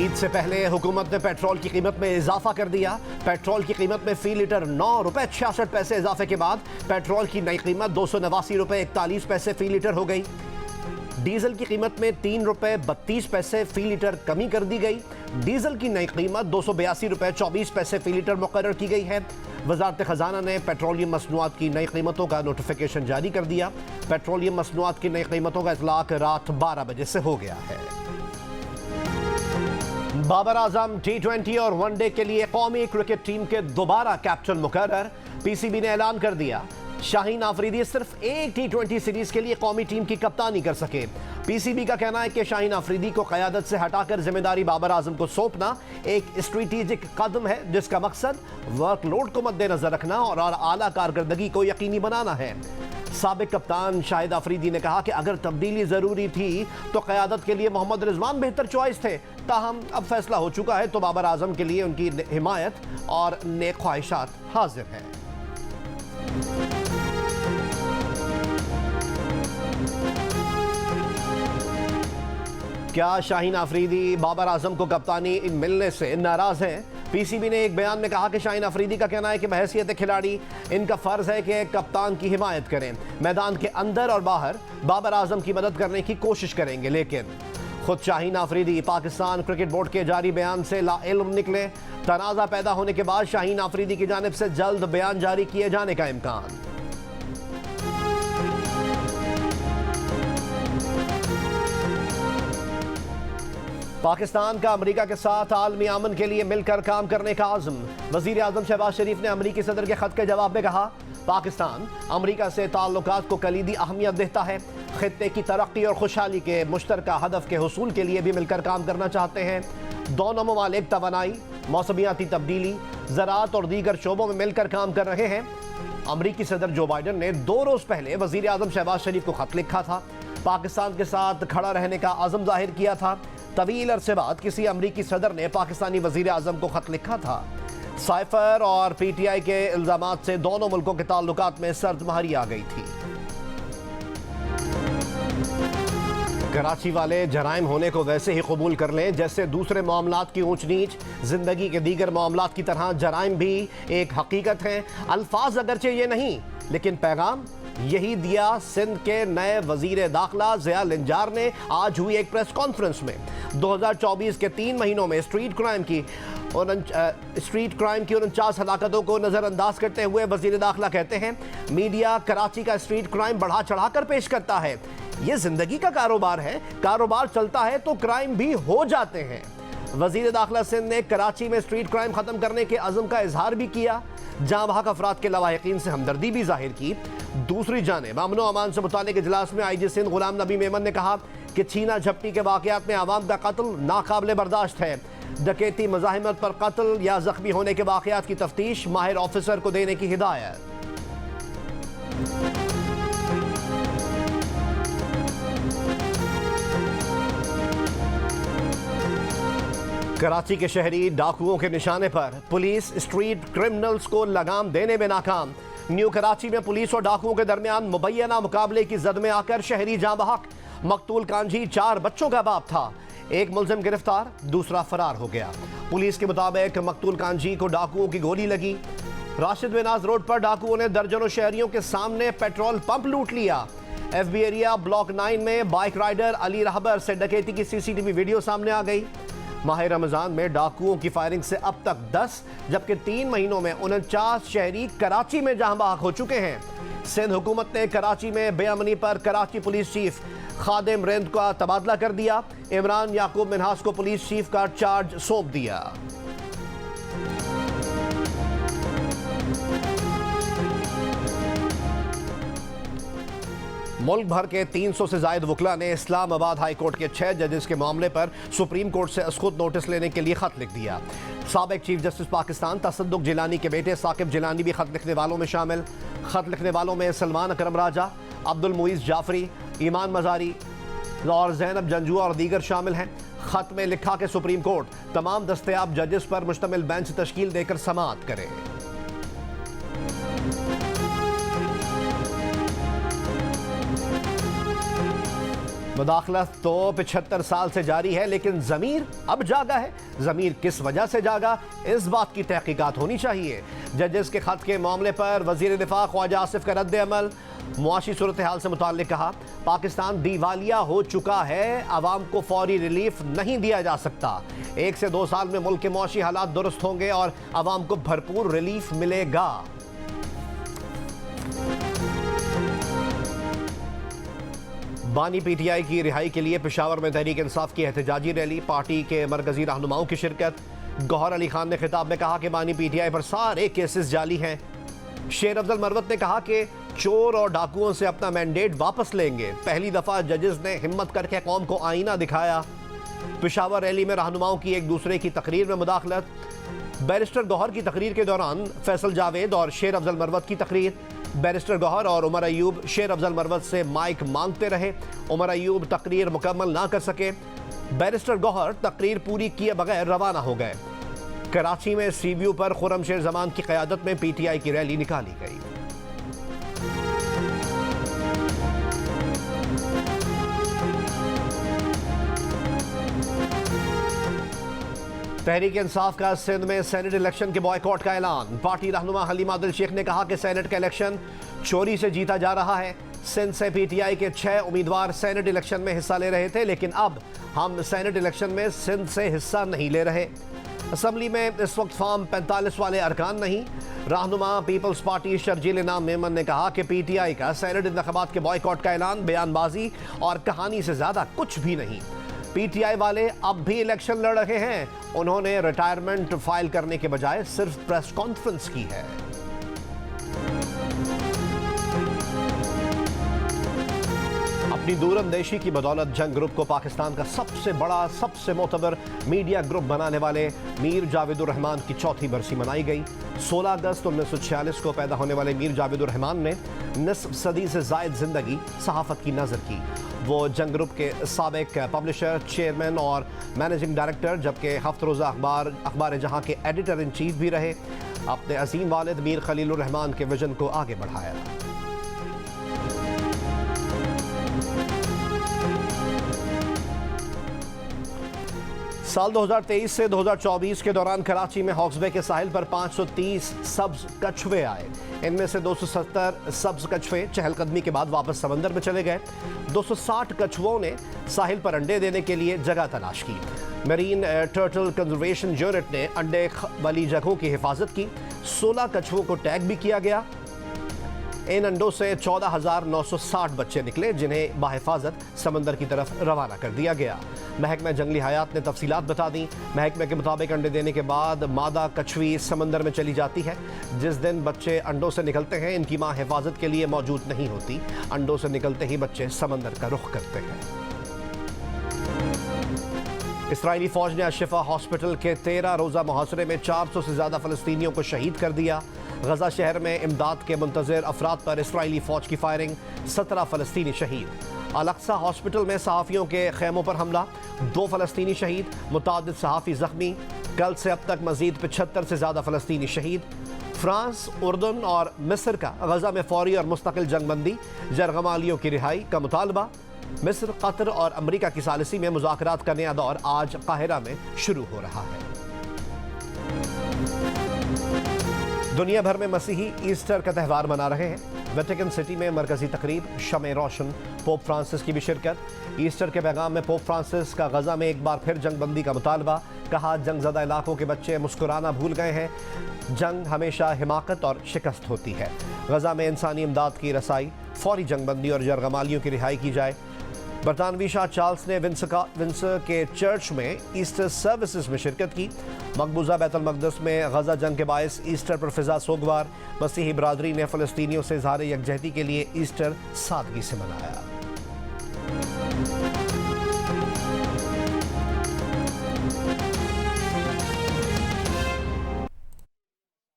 ईद से पहले हुकूमत ने पेट्रोल की कीमत में इजाफा कर दिया। पेट्रोल की कीमत में फी लीटर 9 रुपए 66 पैसे इजाफे के बाद पेट्रोल की नई कीमत 289 रुपए 41 पैसे फी लीटर हो गई। डीजल की कीमत में 3 रुपए 32 पैसे फी लीटर कमी कर दी गई। डीजल की नई कीमत 282 रुपए 24 पैसे फी लीटर मुकर्रर की गई है। वजारत खजाना ने पेट्रोलियम मसनूआत की नई कीमतों का नोटिफिकेशन जारी कर दिया। पेट्रोलियम मसनूआत की नई कीमतों का इतलाक रात 12 बजे से हो गया है। बाबर आजम T20 और वनडे के लिए कौमी क्रिकेट टीम के दोबारा कैप्टन मुकर्रर। पीसीबी ने ऐलान कर दिया शाहीन आफरीदी सिर्फ एक T20 सीरीज के लिए कौमी टीम की कप्तानी कर सके। पीसीबी का कहना है कि शाहीन आफरीदी को क़यादत से हटाकर जिम्मेदारी बाबर आजम को सौंपना एक स्ट्रेटेजिक कदम है, जिसका मकसद वर्कलोड को मद्देनजर रखना और आला कारकर्दगी को यकीनी बनाना है। साबिक कप्तान शाहिद आफरीदी ने कहा कि अगर तब्दीली जरूरी थी तो क़यादत के लिए मोहम्मद रिजवान बेहतर चॉइस थे, ताहम अब फैसला हो चुका है तो बाबर आजम के लिए उनकी हिमायत और नेक ख्वाहिशात हाजिर हैं। क्या शाहीन आफरीदी बाबर आजम को कप्तानी मिलने से नाराज हैं? पीसीबी ने एक बयान में कहा कि शाहीन आफरीदी का कहना है कि बहैसियत खिलाड़ी इनका फर्ज है कि कप्तान की हिमायत करें। मैदान के अंदर और बाहर बाबर आजम की मदद करने की कोशिश करेंगे, लेकिन खुद शाहीन आफरीदी पाकिस्तान क्रिकेट बोर्ड के जारी बयान से लाइल्म निकले। तनाज़ा पैदा होने के बाद शाहीन आफरीदी की जानिब से जल्द बयान जारी किए जाने का इम्कान। पाकिस्तान का अमरीका के साथ आलमी अमन के लिए मिलकर काम करने का आज़म। वज़ीर आज़म शहबाज शरीफ ने अमरीकी सदर के खत के जवाब में कहा पाकिस्तान अमरीका से ताल्लुकात को कलीदी अहमियत देता है। खित्ते की तरक्की और खुशहाली के मुश्तरका हदफ के हुसूल के लिए भी मिलकर काम करना चाहते हैं। दोनों ममालिक तवानाई, मौसमियाती तब्दीली, ज़राअत और दीगर शोबों में मिलकर काम कर रहे हैं। अमरीकी सदर जो बाइडन ने 2 रोज़ पहले वज़ीर आज़म शहबाज शरीफ को खत लिखा था। पाकिस्तान के साथ खड़ा रहने का आज़म जाहिर किया था। तवील अरसे बाद किसी अमरीकी सदर ने पाकिस्तानी वज़ीर आज़म को खत लिखा था। साइफर और पीटीआई के इल्ज़ामात से दोनों मुल्कों के ताल्लुकात में सर्दमहरी आ गई थी। कराची वाले जराइम होने को वैसे ही कबूल कर लें जैसे दूसरे मामलात की ऊंच नीच। जिंदगी के दीगर मामलात की तरह जराइम भी एक हकीकत है। अल्फाज अगरचे ये नहीं, लेकिन पैगाम यही दिया सिंध के नए वजीर दाखिला ज़िया लिंजार ने आज हुई एक प्रेस कॉन्फ्रेंस में। 2024 के 3 महीनों में स्ट्रीट क्राइम की 49 हलाकतों को नज़रअंदाज करते हुए वजीर दाखिला कहते हैं मीडिया कराची का स्ट्रीट क्राइम बढ़ा चढ़ा कर पेश करता है। ये जिंदगी का कारोबार है, कारोबार चलता है तो क्राइम भी हो जाते हैं। वजीर दाखिला सिंध ने कराची में स्ट्रीट क्राइम खत्म करने के अज़म का इजहार भी किया। जहां वहां अफराद के लवाहिकीन से हमदर्दी भी जाहिर की। दूसरी जानिब अमन व अमान से मुतालिक इजलास में IG सिंध गुलाम नबी मेमन ने कहा कि छीना झपटी के वाक़यात में आवाम का कत्ल नाकाबिले बर्दाश्त है। डकैती, मज़ाहिमत पर कत्ल या जख्मी होने के वाक़यात की तफ्तीश माहिर ऑफिसर को देने की हिदायत। कराची के शहरी डाकुओं के निशाने पर, पुलिस स्ट्रीट क्रिमिनल्स को लगाम देने में नाकाम। न्यू कराची में पुलिस और डाकुओं के दरमियान मुबैना मुकाबले की जद में आकर शहरी जाँ बहक। मकतूल कांझी 4 बच्चों का बाप था। एक मुलजिम गिरफ्तार, दूसरा फरार हो गया। पुलिस के मुताबिक मकतूल कांझी को डाकुओं की गोली लगी। राशिद मिनाज रोड पर डाकुओं ने दर्जनों शहरियों के सामने पेट्रोल पंप लूट लिया। FB एरिया ब्लॉक 9 में बाइक राइडर अली रहबर से डकैती की CCTV वीडियो सामने आ गई। माह रमज़ान में डाकुओं की फायरिंग से अब तक 10 जबकि 3 महीनों में 49 शहरी कराची में जहां बहक हो चुके हैं। सिंध हुकूमत ने कराची में बेअमनी पर कराची पुलिस चीफ खादिम रेंद का तबादला कर दिया। इमरान याकूब मिनहास को पुलिस चीफ का चार्ज सौंप दिया। मुल्क भर के 300 से जायद वकला ने इस्लामाबाद हाई कोर्ट के 6 जजेस के मामले पर सुप्रीम कोर्ट से खुद नोटिस लेने के लिए खत लिख दिया। साबिक चीफ जस्टिस पाकिस्तान तसद्दुक जिलानी के बेटे साकिब जिलानी भी खत लिखने वालों में शामिल। खत लिखने वालों में सलमान अकरम राजा, अब्दुल मुईज़ जाफरी, ईमान मजारी और जैनब जंजुआ और दीगर शामिल हैं। खत में लिखा कि सुप्रीम कोर्ट तमाम दस्तयाब जजेस पर मुश्तमिल बेंच तश्कील देकर समाअत करे। मुदाखलत तो 75 साल से जारी है, लेकिन ज़मीर अब जागा है। ज़मीर किस वजह से जागा, इस बात की तहकीकात होनी चाहिए। जजेस के खत के मामले पर वज़ीर दिफा ख्वाजा आसिफ का रद्द अमल। मुआशी सूरत हाल से मुताल्लिक कहा, पाकिस्तान दिवालिया हो चुका है, आवाम को फौरी रिलीफ नहीं दिया जा सकता। 1 से 2 साल में मुल्क के मुआशी हालात दुरुस्त होंगे और आवाम को भरपूर रिलीफ मिलेगा। बानी पीटीआई की रिहाई के लिए पेशावर में तहरीक इंसाफ की एहतजाजी रैली, पार्टी के मरकजी रहनुमाओं की शिरकत। गौहर अली खान ने खिताब में कहा कि बानी पीटीआई पर सारे केसेस जाली हैं। शेर अफजल मरवत ने कहा कि चोर और डाकुओं से अपना मैंडेट वापस लेंगे। पहली दफा जजेस ने हिम्मत करके कौम को आईना दिखाया। पेशावर रैली में रहनुमाओं की एक दूसरे की तकरीर में मुदाखलत। बैरिस्टर गौहर की तकरीर के दौरान फैसल जावेद और शेर अफजल मरवत की तकरीर। बैरिस्टर गौहर और उमर अयूब शेर अफजल मरवत से माइक मांगते रहे। उमर अयूब तकरीर मुकम्मल ना कर सके। बैरिस्टर गौहर तकरीर पूरी किए बगैर रवाना हो गए। कराची में सीव्यू पर खुर्रम शेर जमान की क़यादत में पीटीआई की रैली निकाली गई। तहरीक इंसाफ का सिंध में सेनेट इलेक्शन के बॉयकॉट का ऐलान। पार्टी रहनुमा हलीमा दिल शेख ने कहा कि सेनेट का इलेक्शन चोरी से जीता जा रहा है। सिंध से पीटीआई के 6 उम्मीदवार सेनेट इलेक्शन में हिस्सा ले रहे थे, लेकिन अब हम सेनेट इलेक्शन में सिंध से हिस्सा नहीं ले रहे। असम्बली में इस वक्त फॉर्म 45 वाले अरकान नहीं। रहनुमा पीपल्स पार्टी शर्जील इनाम मेमन ने कहा कि पीटीआई का सेनेट इंतखाबात के बॉयकॉट का ऐलान बयानबाजी और कहानी से ज्यादा कुछ भी नहीं। पीटीआई वाले अब भी इलेक्शन लड़ रहे हैं। उन्होंने रिटायरमेंट फाइल करने के बजाय सिर्फ प्रेस कॉन्फ्रेंस की है। अपनी दूरंदेशी की बदौलत जंग ग्रुप को पाकिस्तान का सबसे बड़ा, सबसे मोतबर मीडिया ग्रुप बनाने वाले मीर जावेदुर रहमान की चौथी बरसी मनाई गई। 16 अगस्त 1946 को पैदा होने वाले मीर जावेदुर रहमान ने निस्फ सदी से जायद जिंदगी सहाफत की नजर की। वो जंग ग्रुप के साबिक पब्लिशर, चेयरमैन और मैनेजिंग डायरेक्टर, जबकि हफ्त रोज़ा अखबार जहां के एडिटर इन चीफ भी रहे। अपने अजीम वालिद मीर खलीलुर रहमान के विजन को आगे बढ़ाया। साल 2023 से 2024 के दौरान कराची में हॉक्स बे के साहिल पर 530 सब्ज कछुए आए। इनमें से 270 सब्ज कछुए चहलकदमी के बाद वापस समंदर में चले गए। 260 कछुओं ने साहिल पर अंडे देने के लिए जगह तलाश की। मरीन टर्टल कंजर्वेशन यूनिट ने अंडे वाली जगहों की हिफाजत की। 16 कछुओं को टैग भी किया गया। इन अंडों से 14,960 बच्चे निकले, जिन्हें बाहिफाजत समंदर की तरफ रवाना कर दिया गया। महकमा जंगली हयात ने तफसीलात बता दी। महकमे के मुताबिक अंडे देने के बाद मादा कछुई समंदर में चली जाती है। जिस दिन बच्चे अंडों से निकलते हैं, इनकी माँ हिफाजत के लिए मौजूद नहीं होती। अंडों से निकलते ही बच्चे समंदर का रुख करते हैं। इसराइली फौज ने अशिफा हॉस्पिटल के 13 रोज़ा मुहासरे में 400 से ज़्यादा फ़लस्तीनियों को शहीद कर दिया। गजा शहर में इमदाद के मुंतज़िर अफराद पर इसराइली फ़ौज की फायरिंग, 17 फ़लस्तीनी शहीद। अल-अक्सा हॉस्पिटल में सहाफ़ियों के खैमों पर हमला, 2 फ़लस्तीनी शहीद, मुतादिद सहाफ़ी ज़ख्मी। कल से अब तक मज़ीद 75 से ज़्यादा फ़लस्तीनी शहीद। फ्रांस, उर्दन और मिस्र का गजा में फौरी और मुस्तकिल जंगबंदी, जरगमालियों की रिहाई का मुतालबा। मिस्र, कतर और अमरीका की सालिसी में मुज़ाकरात का नया दौर आज काहिरा में शुरू हो रहा है। दुनिया भर में मसीही ईस्टर का त्यौहार मना रहे हैं। वेटिकन सिटी में मरकजी तकरीब, शमे रोशन, पोप फ्रांसिस की भी शिरकत। ईस्टर के पैगाम में पोप फ्रांसिस का गजा में एक बार फिर जंगबंदी का मुतालबा। कहा, जंगज़दा इलाकों के बच्चे मुस्कुराना भूल गए हैं। जंग हमेशा हिमाकत और शिकस्त होती है। गजा में इंसानी इमदाद की रसाई, फौरी जंगबंदी और जरगमालियों की रिहाई की जाए। बरतानवी शाह चार्ल्स ने विंसर के चर्च में ईस्टर सर्विसेज में शिरकत की। मकबूजा बैतुल मक़दस में गजा जंग के बायस ईस्टर पर फिजा सोगवार। मसीही बरादरी ने फ़लस्तीनियों से इज़हार यकजहती के लिए ईस्टर सादगी से मनाया।